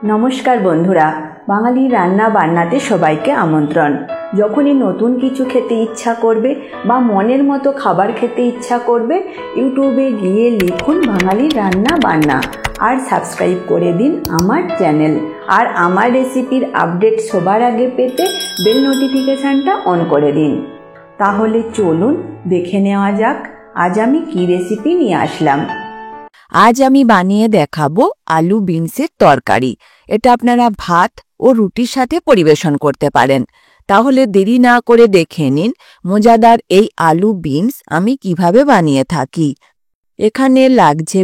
নমস্কার বন্ধুরা, বাঙালি রান্না বান্নাতে সবাইকে আমন্ত্রণ। যখনই নতুন কিছু খেতে ইচ্ছা করবে বা মনের মতো খাবার খেতে ইচ্ছা করবে, ইউটিউবে গিয়ে লিখুন বাঙালি রান্না বান্না আর সাবস্ক্রাইব করে দিন আমার চ্যানেল। আর আমার রেসিপির আপডেট সবার আগে পেতে বেল নোটিফিকেশানটা অন করে দিন। তাহলে চলুন দেখে নেওয়া যাক আজ আমি কি রেসিপি নিয়ে আসলাম। আজ আমি বানিয়ে দেখাবো আলু বিনসের তরকারি। এটা আপনারা ভাত ও রুটির সাথে পরিবেশন করতে পারেন। তাহলে দেরি না করে দেখে নিন মজাদার এই আলু বিনস আমি কিভাবে বানিয়ে থাকি। এখানে লাগছে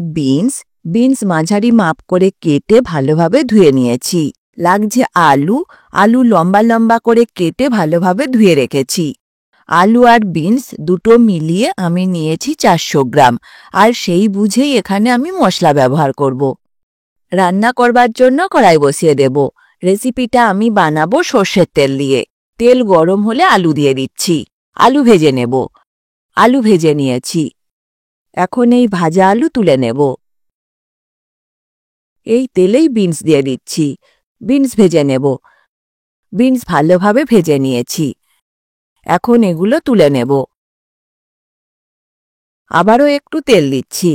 বিনস মাঝারি মাপ করে কেটে ভালোভাবে ধুয়ে নিয়েছি। লাগছে আলু লম্বা লম্বা করে কেটে ভালোভাবে ধুয়ে রেখেছি। আলু আর বিনস দুটো মিলিয়ে আমি নিয়েছি 400 গ্রাম। আর সেই বুঝেই এখানে আমি মশলা ব্যবহার করব। রান্না করবার জন্য কড়াই বসিয়ে দেব। রেসিপিটা আমি বানাবো সর্ষের তেল দিয়ে। তেল গরম হলে আলু দিয়ে দিচ্ছি। আলু ভেজে নেব। আলু ভেজে নিয়েছি। এখন এই ভাজা আলু তুলে নেব। এই তেলেই বিনস দিয়ে দিচ্ছি। বিনস ভেজে নেব। বিনস ভালোভাবে ভেজে নিয়েছি। এখন এগুলো তুলে নেব। আবারও একটু তেল দিচ্ছি।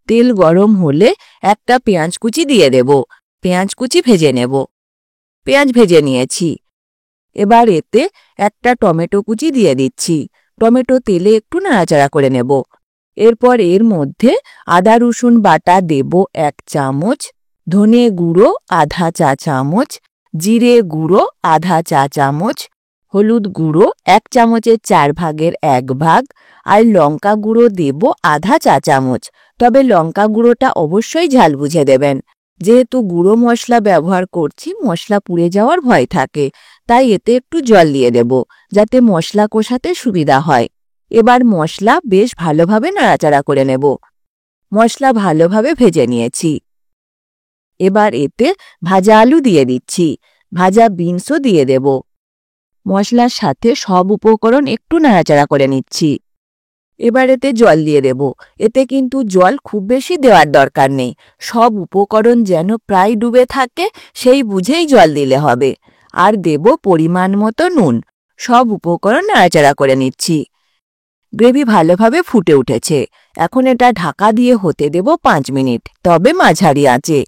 তেল গরম হলে একটা পেঁয়াজ কুচি দিয়ে দেব। পেঁয়াজ কুচি ভেজে নেব। পেঁয়াজ ভেজে নিয়েছি। এবার এতে একটা টমেটো কুচি দিয়ে দিচ্ছি। টমেটো তেলে একটু নাড়াচাড়া করে নেব। এরপর এর মধ্যে আদা রসুন বাটা দেব 1 চামচ, ধনে গুঁড়ো আধা চা চামচ, জিরে গুঁড়ো আধা চা চামচ, হলুদ গুঁড়ো 1 চামচের 4 ভাগের 1 ভাগ, আর লঙ্কা গুঁড়ো দেব আধা চা চামচ। তবে লঙ্কা গুঁড়োটা অবশ্যই ঝাল বুঝে দেবেন। যেহেতু গুঁড়ো মশলা ব্যবহার করছি, মশলা পুড়ে যাওয়ার ভয় থাকে, তাই এতে একটু জল দিয়ে দেব যাতে মশলা কষাতে সুবিধা হয়। এবার মশলা বেশ ভালোভাবে নাড়াচাড়া করে নেব। মশলা ভালোভাবে ভেজে নিয়েছি। এবার এতে ভাজা আলু দিয়ে দিচ্ছি। ভাজা বিনসও দিয়ে দেব। মশলার সাথে সব উপকরণ একটু নাড়াচাড়া করে নিচ্ছি। এবার এতে জল দিয়ে দেব। এতে কিন্তু জল খুব বেশি দেওয়ার দরকার নেই। সব উপকরণ যেন প্রায় ডুবে থাকে সেই বুঝেই জল দিলে হবে। আর দেব পরিমাণ মতো নুন। সব উপকরণ নাড়াচাড়া করে নিচ্ছি। গ্রেভি ভালোভাবে ফুটে উঠেছে। এখন এটা ঢাকা দিয়ে হতে দেব 5 মিনিট, তবে মাঝারি আঁচে।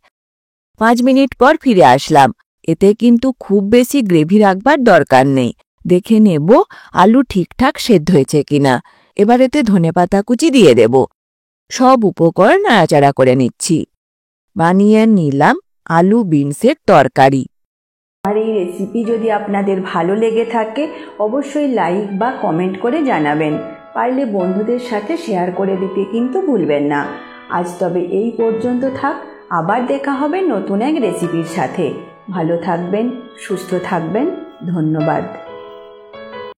5 মিনিট পর ফিরে আসলাম। এতে কিন্তু খুব বেশি গ্রেভি রাখবার দরকার নেই। দেখে নেব আলু ঠিকঠাক সেদ্ধ হয়েছে কিনা। এবার এতে ধনেপাতা কুচি দিয়ে দেব। সব উপকরণ নাড়াচাড়া করে নিচ্ছি। বানিয়ে নিলাম আলু বিনসের তরকারি। আর এই রেসিপি যদি আপনাদের ভালো লেগে থাকে অবশ্যই লাইক বা কমেন্ট করে জানাবেন। পারলে বন্ধুদের সাথে শেয়ার করে দিতে কিন্তু ভুলবেন না। আজ তবে এই পর্যন্ত থাক। আবার দেখা হবে নতুন এক রেসিপির সাথে। ভালো থাকবেন, সুস্থ থাকবেন। ধন্যবাদ।